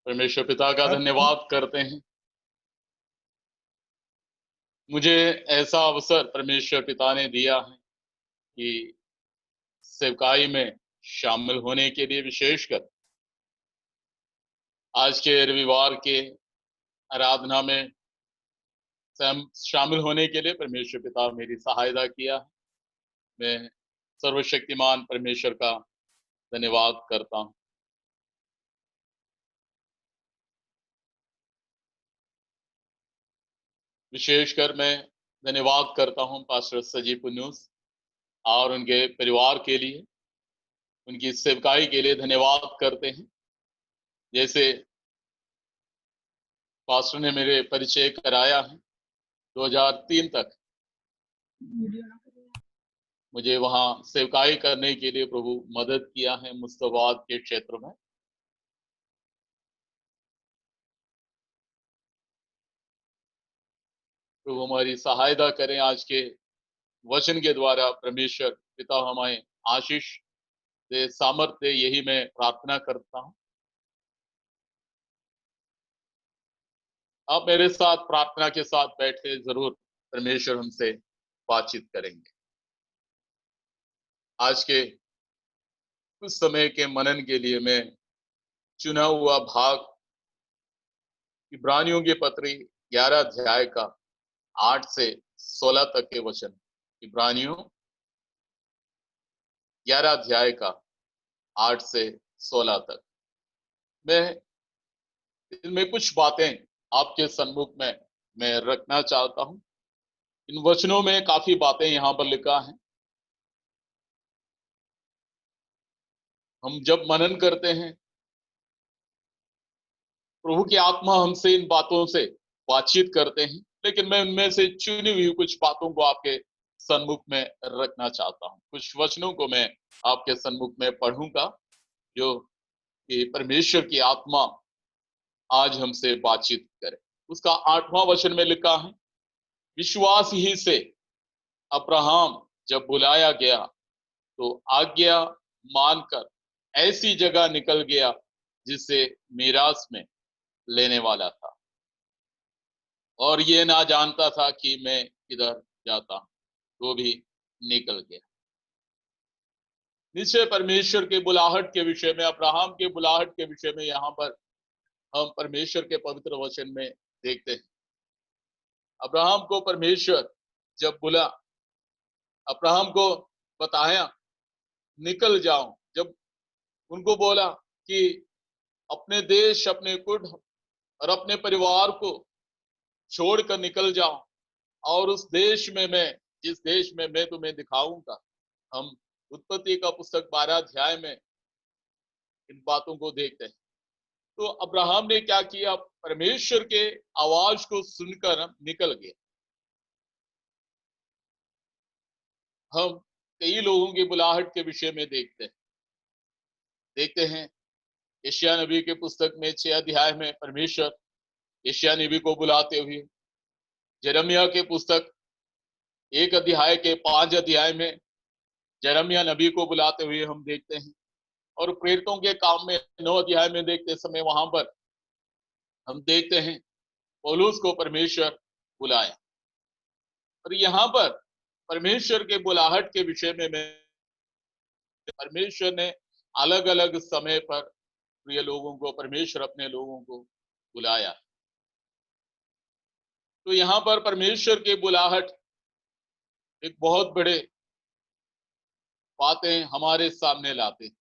परमेश्वर पिता का अब धन्यवाद करते हैं। मुझे ऐसा अवसर परमेश्वर पिता ने दिया है कि सेवकाई में शामिल होने के लिए, विशेषकर आज के रविवार के आराधना में शामिल होने के लिए परमेश्वर पिता मेरी सहायता किया। मैं सर्वशक्तिमान परमेश्वर का धन्यवाद करता हूँ। विशेषकर मैं धन्यवाद करता हूँ पास्टर सजीव पुन्यूस और उनके परिवार के लिए, उनकी सेवकाई के लिए धन्यवाद करते हैं। जैसे पास्टर ने मेरे परिचय कराया है, 2003 तक मुझे वहां सेवकाई करने के लिए प्रभु मदद किया है मुस्तफाबाद के क्षेत्र में। प्रभु हमारी सहायता करें। आज के वचन के द्वारा परमेश्वर पिता हमें आशीष दे, सामर्थ्य दे, यही मैं प्रार्थना करता हूं। आप मेरे साथ प्रार्थना के साथ बैठे, जरूर परमेश्वर हमसे बातचीत करेंगे। आज के कुछ समय के मनन के लिए मैं चुना हुआ भाग इब्रानियों की पत्री 11 अध्याय का 8 से 16 तक के वचन। इब्रानियों 11 अध्याय का 8 से 16 तक। मैं इनमें कुछ बातें आपके सन्मुख में मैं रखना चाहता हूं। इन वचनों में काफी बातें यहां पर लिखा है। हम जब मनन करते हैं, प्रभु की आत्मा हमसे इन बातों से बातचीत करते हैं, लेकिन मैं उनमें से चुनी हुई कुछ बातों को आपके सन्मुख में रखना चाहता हूं। कुछ वचनों को मैं आपके सन्मुख में पढ़ूंगा जो कि परमेश्वर की आत्मा आज हमसे बातचीत करे। उसका 8वां वचन में लिखा है, विश्वास ही से अब्राहम जब बुलाया गया तो आज्ञा मानकर ऐसी जगह निकल गया जिसे मीरास में लेने वाला था, और ये ना जानता था कि मैं किधर जाता हूं, तो भी निकल गया। निश्चय परमेश्वर के बुलाहट के विषय में, अब्राहम के बुलाहट के विषय में यहाँ पर हम परमेश्वर के पवित्र वचन में देखते हैं। अब्राहम को परमेश्वर जब बुला, अब्राहम को बताया निकल जाओ, जब उनको बोला कि अपने देश, अपने कुट और अपने परिवार को छोड़कर निकल जाओ और उस देश में मैं, जिस देश में मैं तुम्हें दिखाऊंगा। हम उत्पत्ति का पुस्तक 12 अध्याय में इन बातों को देखते हैं। तो अब्राहम ने क्या किया, परमेश्वर के आवाज को सुनकर निकल गया। हम कई लोगों की बुलाहट के विषय में देखते हैं। यशायाह नबी के पुस्तक में 6 अध्याय में परमेश्वर यशायाह नबी को बुलाते हुए, यिर्मयाह के पुस्तक 1 अध्याय के 5 अध्याय में यिर्मयाह नबी को बुलाते हुए हम देखते हैं। और प्रेरितों के काम में 9 अध्याय में देखते समय वहां पर हम देखते हैं पौलुस को परमेश्वर बुलाया। और यहाँ पर परमेश्वर के बुलाहट के विषय में मैं, परमेश्वर ने अलग अलग समय पर प्रिय लोगों को, परमेश्वर अपने लोगों को बुलाया। तो यहाँ पर परमेश्वर के बुलाहट एक बहुत बड़े बातें हमारे सामने लाते हैं।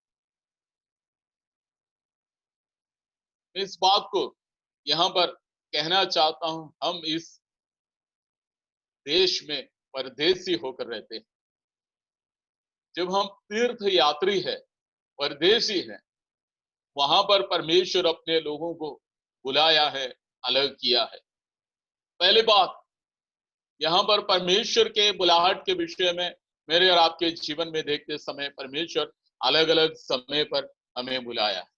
मैं इस बात को यहाँ पर कहना चाहता हूं, हम इस देश में परदेसी होकर रहते हैं। जब हम तीर्थ यात्री है, परदेसी हैं, वहां पर परमेश्वर अपने लोगों को बुलाया है, अलग किया है। पहली बात, यहाँ पर परमेश्वर के बुलाहट के विषय में मेरे और आपके जीवन में देखते समय परमेश्वर अलग अलग समय पर हमें बुलाया है।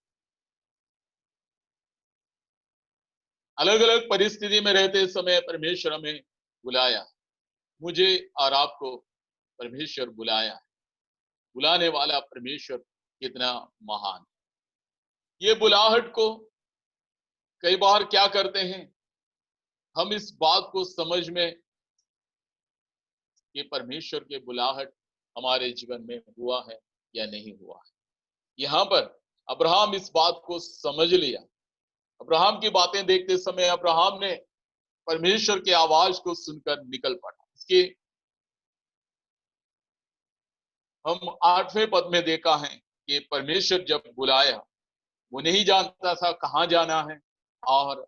अलग अलग परिस्थिति में रहते समय परमेश्वर हमें बुलाया। मुझे और आपको परमेश्वर बुलाया है। बुलाने वाला परमेश्वर कितना महान। ये बुलाहट को कई बार क्या करते हैं, हम इस बात को समझ में कि परमेश्वर की बुलाहट हमारे जीवन में हुआ है या नहीं हुआ है। यहाँ पर अब्राहम इस बात को समझ लिया। अब्राहम की बातें देखते समय अब्राहम ने परमेश्वर की आवाज को सुनकर निकल पड़ा। इसके हम 8वें पद में देखा है कि परमेश्वर जब बुलाया, वो नहीं जानता था कहाँ जाना है और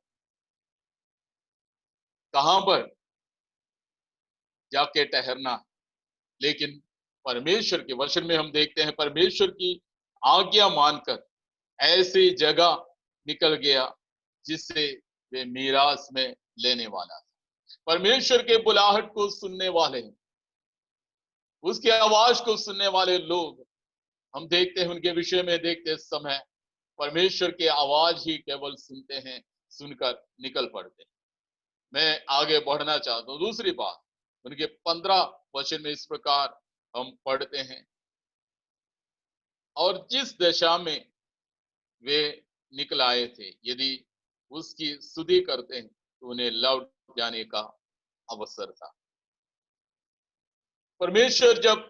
कहाँ पर जाके ठहरना है। लेकिन परमेश्वर के वचन में हम देखते हैं, परमेश्वर की आज्ञा मानकर ऐसी जगह निकल गया जिससे वे मीरास में लेने वाला था। परमेश्वर के बुलाहट को सुनने वाले, उसकी आवाज को सुनने वाले लोग, हम देखते हैं उनके विषय में देखते समय परमेश्वर की आवाज ही केवल सुनते हैं, सुनकर निकल पड़ते हैं। मैं आगे बढ़ना चाहता हूँ। दूसरी बात, उनके 15 वचन में इस प्रकार हम पढ़ते हैं, और जिस दशा में वे निकल आए थे, यदि उसकी स्तुति करते हैं तो उन्हें लौट जाने का अवसर था। परमेश्वर जब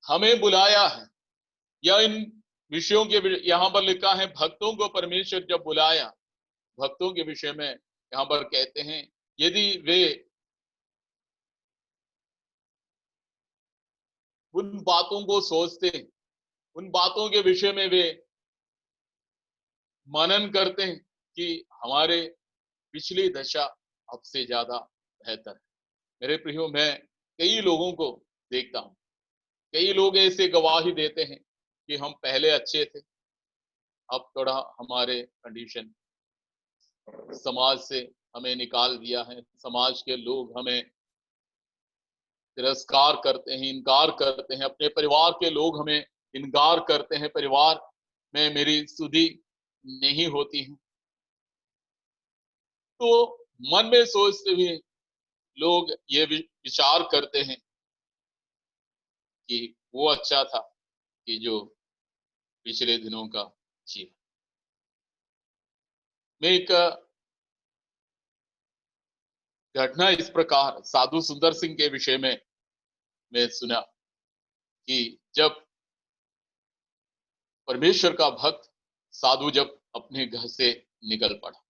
हमें बुलाया है, या इन विषयों के यहाँ पर लिखा है, भक्तों को परमेश्वर जब बुलाया, भक्तों के विषय में यहाँ पर कहते हैं, यदि वे उन बातों को सोचते हैं, उन बातों के विषय में वे मनन करते हैं कि हमारे पिछली दशा अब से ज्यादा बेहतर है। मेरे प्रियो, मैं कई लोगों को देखता हूँ, कई लोग ऐसे गवाही देते हैं कि हम पहले अच्छे थे, अब थोड़ा हमारे कंडीशन, समाज से हमें निकाल दिया है, समाज के लोग हमें तिरस्कार करते हैं, इनकार करते हैं, अपने परिवार के लोग हमें इनकार करते हैं, परिवार में मेरी सुधि नहीं होती है। तो मन में सोचते हुए लोग ये विचार करते हैं कि वो अच्छा था कि जो पिछले दिनों का जीवन। मैं एक घटना इस प्रकार साधु सुंदर सिंह के विषय में मैं सुना कि जब परमेश्वर का भक्त साधु जब अपने घर से निकल पड़ा,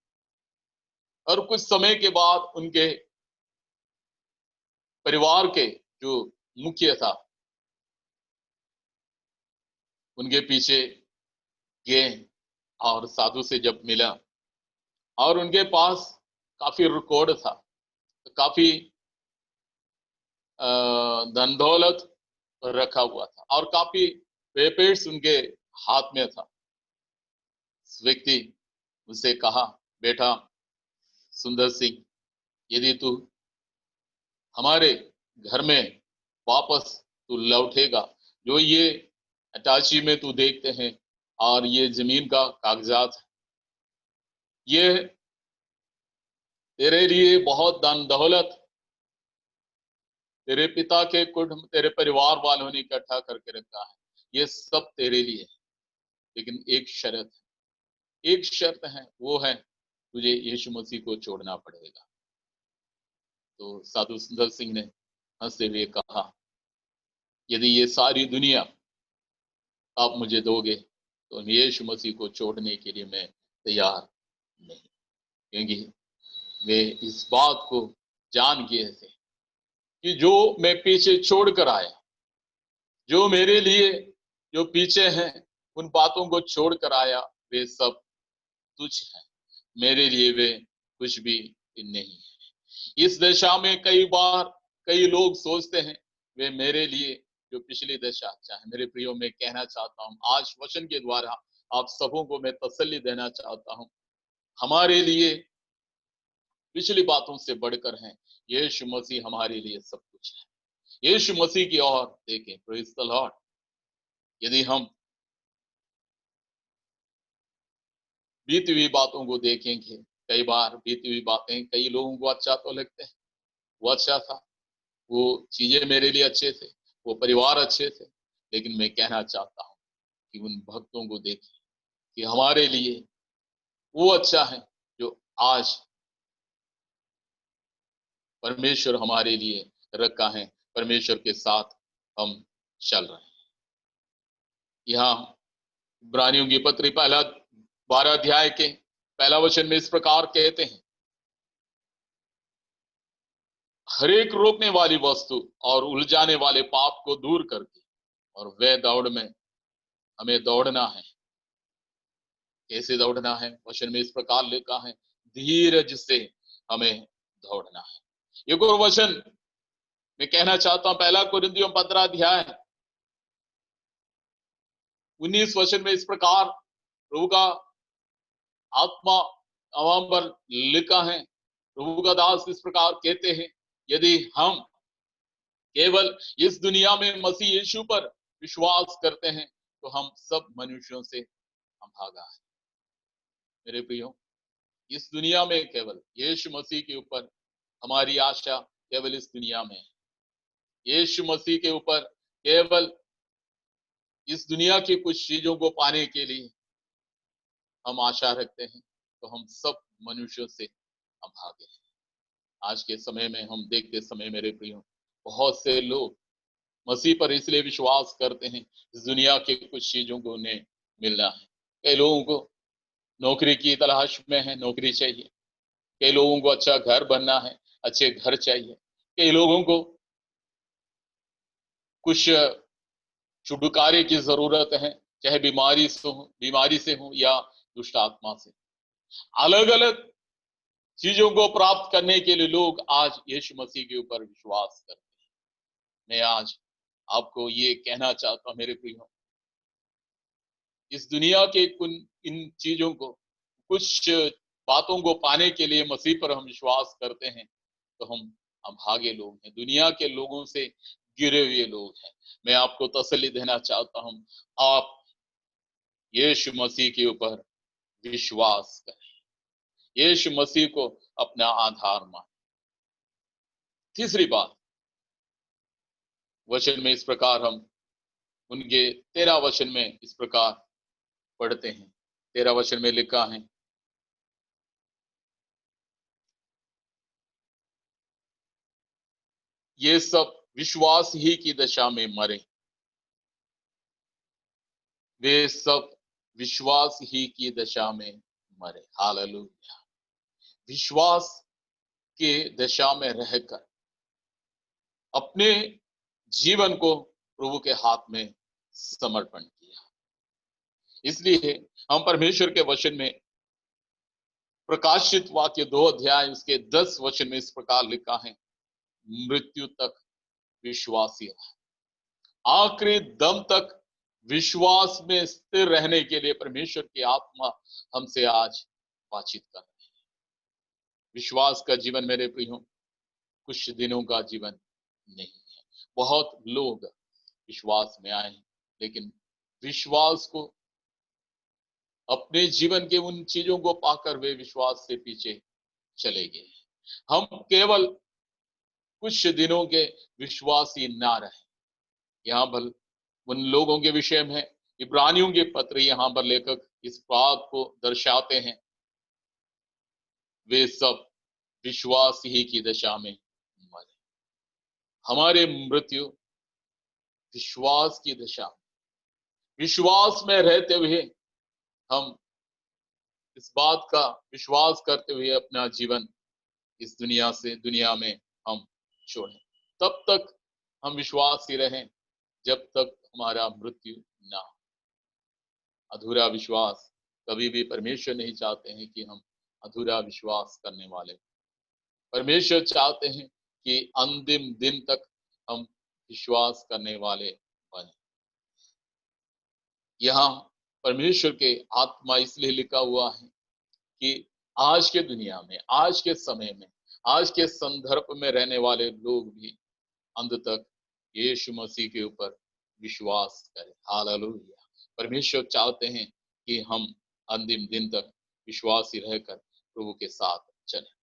और कुछ समय के बाद उनके परिवार के जो मुखिया था, उनके पीछे गए और साधु से जब मिला, और उनके पास काफी रिकॉर्ड था, काफी धन दौलत रखा हुआ था, और काफी पेपर्स उनके हाथ में था। उस व्यक्ति उससे कहा, बेटा सुंदर सिंह, यदि तू हमारे घर में वापस तू लौटेगा, जो ये अटाची में तू देखते हैं और ये जमीन का कागजात है, ये तेरे लिए बहुत धन दौलत तेरे पिता के कुटुंब, तेरे परिवार वालों ने इकट्ठा करके रखा है, ये सब तेरे लिए है। लेकिन एक शर्त है, एक शर्त है, वो है तुझे यीशु मसीह को छोड़ना पड़ेगा। तो साधु सुंदर सिंह ने हंसते हुए कहा, यदि ये सारी दुनिया आप मुझे दोगे तो यीशु मसीह को छोड़ने के लिए मैं तैयार नहीं, क्योंकि वे इस बात को जान गए थे कि जो मैं पीछे छोड़ कर आया, जो मेरे लिए जो पीछे हैं, उन बातों को छोड़ कर आया, वे सब तुच्छ हैं, मेरे लिए वे कुछ भी नहीं है। इस दशा में कई बार कई लोग सोचते हैं वे मेरे लिए जो पिछली दशा, चाहे मेरे प्रियो में कहना चाहता हूँ, आज वचन के द्वारा आप सबों को मैं तसल्ली देना चाहता हूँ, हमारे लिए पिछली बातों से बढ़कर हैं, यीशु मसीह हमारे लिए सब कुछ है। यीशु मसीह की ओर देखें, प्रेज़ द लॉर्ड। यदि हम बीती हुई बातों को देखेंगे, कई बार बीती हुई बातें कई लोगों को अच्छा तो लगते हैं, वो अच्छा था, वो चीजें मेरे लिए अच्छे थे, वो परिवार अच्छे थे, लेकिन मैं कहना चाहता हूँ कि उन भक्तों को देखें कि हमारे लिए वो अच्छा है जो आज परमेश्वर हमारे लिए रखा है। परमेश्वर के साथ हम चल रहे हैं। यहाँ इब्रानियों की पत्री पहला 12 अध्याय के पहला वचन में इस प्रकार कहते हैं, हर एक रोकने वाली वस्तु और उलझाने वाले पाप को दूर करके और वह दौड़ में हमें दौड़ना है। कैसे दौड़ना है? वचन में इस प्रकार लिखा है, धीरज से हमें दौड़ना है। एक और वचन मैं कहना चाहता हूं, पहला कुरिन्थियों 15 अध्याय 19 वचन में इस प्रकार प्रभु का आत्मा अवाम पर लिखा है। प्रभु का दास इस प्रकार कहते हैं, यदि हम केवल इस दुनिया में मसीह यीशु पर विश्वास करते हैं तो हम सब मनुष्यों से अभागा है। मेरे प्रियो, इस दुनिया में केवल यीशु मसीह के ऊपर हमारी आशा केवल इस दुनिया में है। यीशु मसीह के ऊपर केवल इस दुनिया की कुछ चीजों को पाने के लिए हम आशा रखते हैं तो हम सब मनुष्यों से अभागे हैं। आज के समय में हम देखते समय मेरे प्रियो, बहुत से लोग मसीह पर इसलिए विश्वास करते हैं इस दुनिया के कुछ चीजों को उन्हें मिलना है। कई लोगों को नौकरी की तलाश में है, नौकरी चाहिए। कई लोगों को अच्छा घर बनना है, अच्छे घर चाहिए। कई लोगों को कुछ छुटकारे की जरूरत है, चाहे बीमारी से हो या दुष्ट आत्मा से। अलग अलग चीजों को प्राप्त करने के लिए लोग आज यीशु मसीह के ऊपर विश्वास करते हैं। मैं आज आपको ये कहना चाहता हूं मेरे प्रियो, इस दुनिया के इन चीजों को, कुछ बातों को पाने के लिए मसीह पर हम विश्वास करते हैं तो हम अभागे लोग हैं, दुनिया के लोगों से गिरे हुए लोग हैं। मैं आपको तसल्ली देना चाहता हूं, आप यीशु मसीह के ऊपर विश्वास करें, यीशु मसीह को अपना आधार माने। तीसरी बात, वचन में इस प्रकार हम उनके 13 वचन में इस प्रकार पढ़ते हैं। 13 वचन में लिखा है, ये सब विश्वास ही की दशा में मरे, वे सब विश्वास ही की दशा में मरे। हालेलुया। विश्वास के दशा में रहकर अपने जीवन को प्रभु के हाथ में समर्पण किया। इसलिए हम परमेश्वर के वचन में प्रकाशित वाक्य 2 अध्याय उसके 10 वचन में इस प्रकार लिखा है, मृत्यु तक विश्वासी रहा। आखिरी दम तक विश्वास में स्थिर रहने के लिए परमेश्वर की आत्मा हमसे आज बातचीत कर रही है। विश्वास का जीवन मेरे प्रियो कुछ दिनों का जीवन नहीं है। बहुत लोग विश्वास में आए लेकिन विश्वास को, अपने जीवन के उन चीजों को पाकर वे विश्वास से पीछे चले गए। हम केवल कुछ दिनों के विश्वासी ना रहे। यहाँ पर उन लोगों के विषय में इब्रानियों के पत्र यहाँ पर लेखक इस बात को दर्शाते हैं, वे सब विश्वास ही की दशा में मरे। हमारे मृत्यु विश्वास की दशा, विश्वास में रहते हुए हम इस बात का विश्वास करते हुए अपना जीवन इस दुनिया में हम छोड़ें। तब तक हम विश्वास ही रहें जब तक हमारा मृत्यु ना हो। अधूरा विश्वास कभी भी परमेश्वर नहीं चाहते हैं कि हम अधूरा विश्वास करने वाले। परमेश्वर चाहते हैं कि अंतिम दिन तक हम विश्वास करने वाले बने। यहाँ परमेश्वर के आत्मा इसलिए लिखा हुआ है कि आज के दुनिया में, आज के समय में, आज के संदर्भ में रहने वाले लोग भी अंत तक यीशु मसीह के ऊपर विश्वास करें। हालेलुया। परमेश्वर चाहते हैं कि हम अंतिम दिन तक विश्वासी रहकर प्रभु के साथ चलें।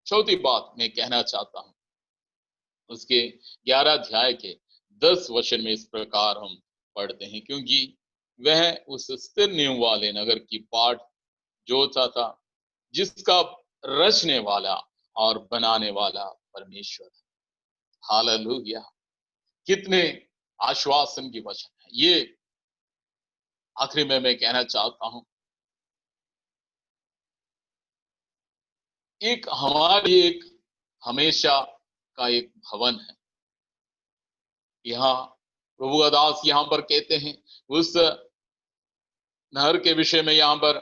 चौथी बात मैं कहना चाहता हूं, उसके 11 अध्याय के 10 वचन में इस प्रकार हम पढ़ते हैं, क्योंकि वह उस स्थिर नींव वाले नगर की बाट जोता था, जिसका रचने वाला और बनाने वाला परमेश्वर है। हालेलुया! कितने आश्वासन की वचन है। ये आखिरी में मैं कहना चाहता हूं, एक हमारी एक हमेशा का एक भवन है। यहाँ प्रभु का दास यहाँ पर कहते हैं, उस नहर के विषय में यहाँ पर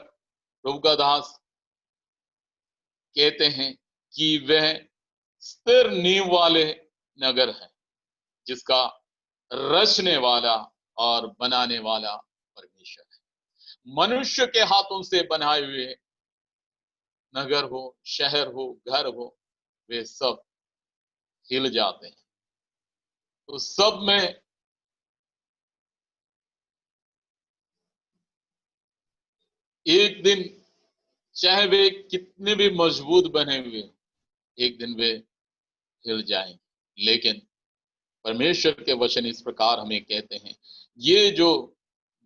प्रभु का दास कहते हैं कि वह स्थिर नींव वाले नगर है, जिसका रचने वाला और बनाने वाला परमेश्वर है। मनुष्य के हाथों से बनाए हुए नगर हो, शहर हो, घर हो, वे सब हिल जाते हैं। तो सब में एक दिन, चाहे वे कितने भी मजबूत बने हुए, एक दिन वे हिल जाएंगे। लेकिन परमेश्वर के वचन इस प्रकार हमें कहते हैं, ये जो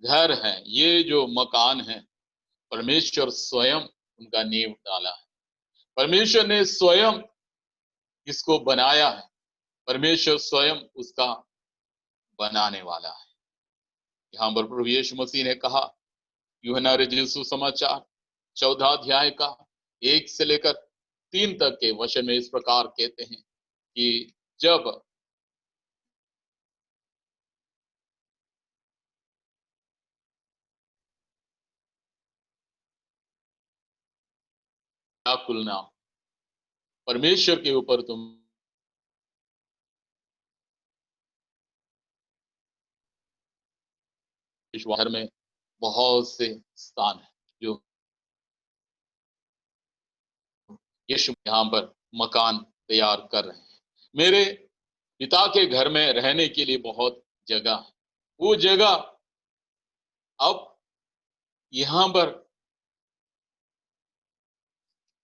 घर है, ये जो मकान है, परमेश्वर स्वयं उनका नींव डाला है। परमेश्वर ने स्वयं इसको बनाया है। परमेश्वर स्वयं उसका बनाने वाला है। यहाँ पर प्रभु यीशु मसीह ने कहा, यूहन्ना रचित सुसमाचार 14 अध्याय का 1 से लेकर 3 तक के वचन में इस प्रकार कहते हैं कि जब खुलना, परमेश्वर के ऊपर तुम विश्वास में बहुत से स्थान है जो यीशु यहाँ पर मकान तैयार कर रहे हैं। मेरे पिता के घर में रहने के लिए बहुत जगह है। वो जगह अब यहाँ पर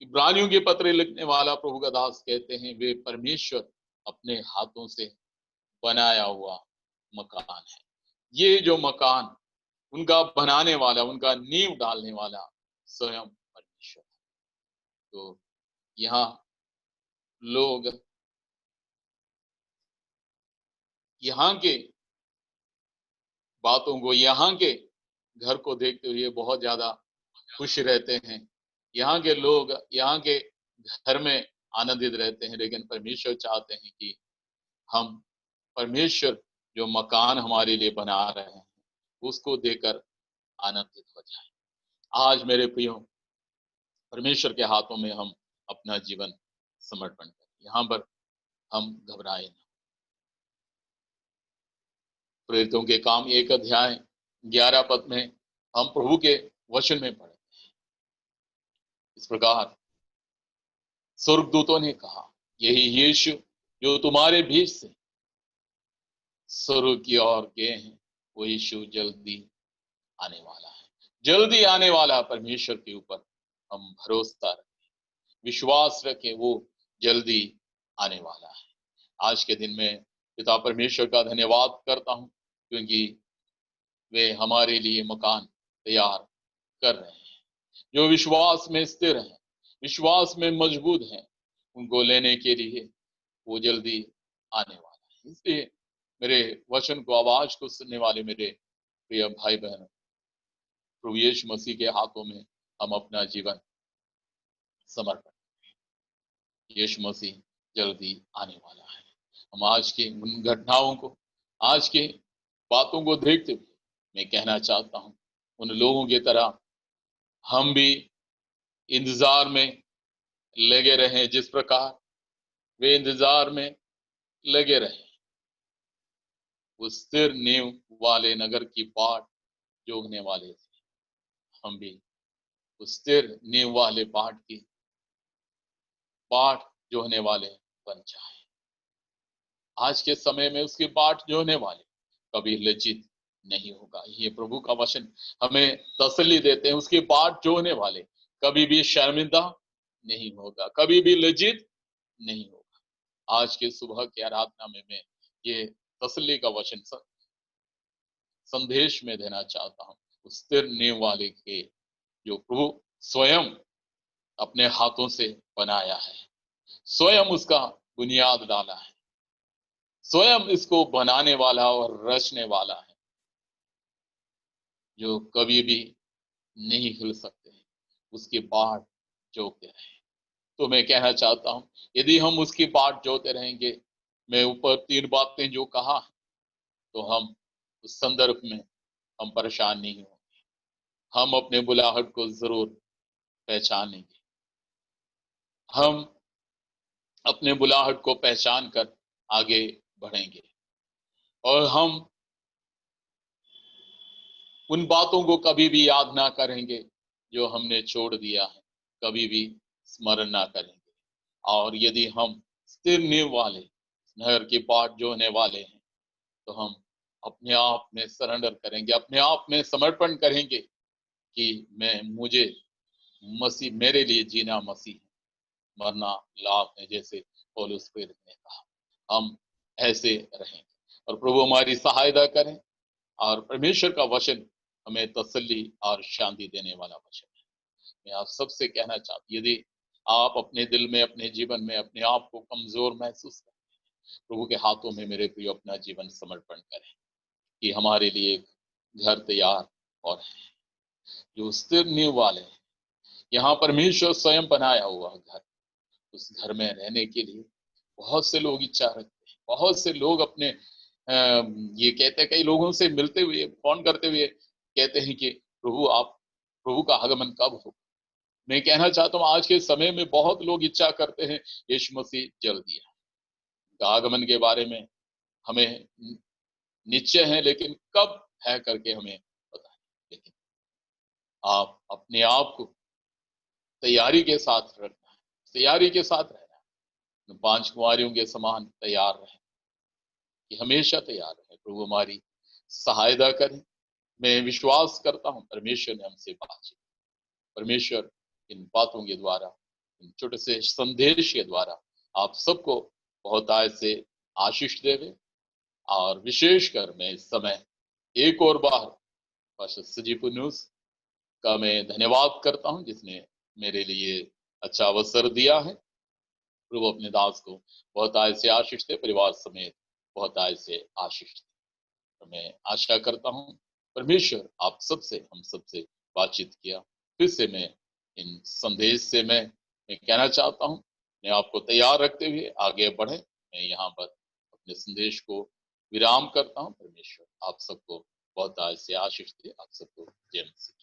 इब्रानियों के पत्र लिखने वाला प्रभु का दास कहते हैं, वे परमेश्वर अपने हाथों से बनाया हुआ मकान है। ये जो मकान, उनका बनाने वाला, उनका नींव डालने वाला स्वयं परमेश्वर है। तो यहाँ लोग यहाँ के बातों को, यहाँ के घर को देखते हुए बहुत ज्यादा खुश रहते हैं। यहाँ के लोग यहाँ के घर में आनंदित रहते हैं, लेकिन परमेश्वर चाहते हैं कि हम परमेश्वर जो मकान हमारे लिए बना रहे हैं, उसको देकर आनंदित हो जाए। आज मेरे प्रियो, परमेश्वर के हाथों में हम अपना जीवन समर्पण करें। यहाँ पर हम घबराए ना। प्रेरितों के काम 1 अध्याय 11 पद में हम प्रभु के वचन में पढ़े इस प्रकार, स्वर्गदूतों ने कहा, यही यीशु जो तुम्हारे बीच से स्वर्ग की ओर गए हैं, वो यीशु जल्दी आने वाला है। जल्दी आने वाला परमेश्वर के ऊपर हम भरोसा रखें, विश्वास रखें, वो जल्दी आने वाला है। आज के दिन में पिता परमेश्वर का धन्यवाद करता हूं, क्योंकि वे हमारे लिए मकान तैयार कर रहे हैं। जो विश्वास में स्थिर हैं, विश्वास में मजबूत हैं, उनको लेने के लिए वो जल्दी आने वाला है। इसलिए मेरे वचन को, आवाज को सुनने वाले मेरे प्रिय भाई बहन, प्रभु यीशु मसीह के हाथों में हम अपना जीवन समर्पण, यीशु मसीह जल्दी आने वाला है। हम आज के उन घटनाओं को, आज के बातों को देखते हुए मैं कहना चाहता हूं, उन लोगों की तरह हम भी इंतजार में लगे रहें, जिस प्रकार वे इंतजार में लगे रहे। उस स्थिर नींव वाले नगर की बाट जोगने वाले थे। हम भी उस स्थिर नींव वाले बाट की बाट जोहने वाले बन जाए। आज के समय में उसकी बाट जोहने वाले कभी लज्जित नहीं होगा। ये प्रभु का वचन हमें तसल्ली देते हैं, उसकी बाट जोहने वाले कभी भी शर्मिंदा नहीं होगा, कभी भी लज्जित नहीं होगा। आज के सुबह की आराधना में मैं ये तसल्ली का वचन संदेश में देना चाहता हूँ। उस स्थिर नींव वाले के जो प्रभु स्वयं अपने हाथों से बनाया है, स्वयं उसका बुनियाद डाला है, स्वयं इसको बनाने वाला और रचने वाला है, जो कभी भी नहीं हिल सकते, उसकी बाट जोते रहे। तो मैं कहना चाहता हूं, यदि हम उसकी बाट जोते रहेंगे, मैं ऊपर 3 बातें जो कहा, तो हम उस संदर्भ में हम परेशान नहीं होंगे। हम अपने बुलाहट को जरूर पहचानेंगे। हम अपने बुलाहट को पहचान कर आगे बढ़ेंगे और हम उन बातों को कभी भी याद ना करेंगे जो हमने छोड़ दिया है, कभी भी स्मरण ना करेंगे। और यदि हम स्थिर नींव वाले नहर की बाट जोने वाले हैं, तो हम अपने आप में सरेंडर करेंगे, अपने आप में समर्पण करेंगे कि मुझे मसीह, मेरे लिए जीना मसीह है, मरना लाभ है, जैसे पौलुस प्रेरित ने कहा। हम ऐसे रहेंगे और प्रभु हमारी सहायता करें। और परमेश्वर का वचन हमें तसल्ली और शांति देने वाला वचन है। मैं आप सबसे कहना चाहता हूं, यदि आप अपने दिल में, अपने जीवन में अपने आप को कमजोर महसूस करें, प्रभु के हाथों में मेरे प्रिय अपना जीवन समर्पण करें कि हमारे लिए एक घर तैयार और है जो स्थिर नींव वाले हैं। यहाँ परमेश्वर स्वयं बनाया हुआ घर, उस घर में रहने के लिए बहुत से लोग इच्छा रखते हैं। बहुत से लोग अपने ये कहते हैं, कई लोगों से मिलते हुए, फोन करते हुए कहते हैं कि प्रभु का आगमन कब होगा। मैं कहना चाहता हूँ, आज के समय में बहुत लोग इच्छा करते हैं यीशु मसीह जल्दी आए। उनका आगमन के बारे में हमें निश्चय है, लेकिन कब है करके हमें पता है। लेकिन आप अपने आप को तैयारी के साथ रखना है, तैयारी के साथ रहना है। 5 कुंवारियों के समान तैयार रहें, कि हमेशा तैयार रहें। प्रभु हमारी सहायता करें। मैं विश्वास करता हूँ परमेश्वर ने हमसे बातचीत, परमेश्वर इन बातों के द्वारा, इन छोटे से संदेश के द्वारा आप सबको बहुत आय से आशीष देवे। और विशेषकर मैं इस समय एक और बार पास्टर सजीव न्यूज का मैं धन्यवाद करता हूं, जिसने मेरे लिए अच्छा अवसर दिया है। प्रभु अपने दास को बहुत आय से आशीष दे, परिवार समेत बहुत आय से आशीष दे। तो मैं आशा करता हूँ परमेश्वर आप सबसे, हम सबसे बातचीत किया। फिर से मैं इन संदेश से मैं कहना चाहता हूँ, मैं आपको तैयार रखते हुए आगे बढ़े। मैं यहाँ पर अपने संदेश को विराम करता हूँ। परमेश्वर आप सबको बहुत आज से आशीष दे। आप सबको जय मसीह।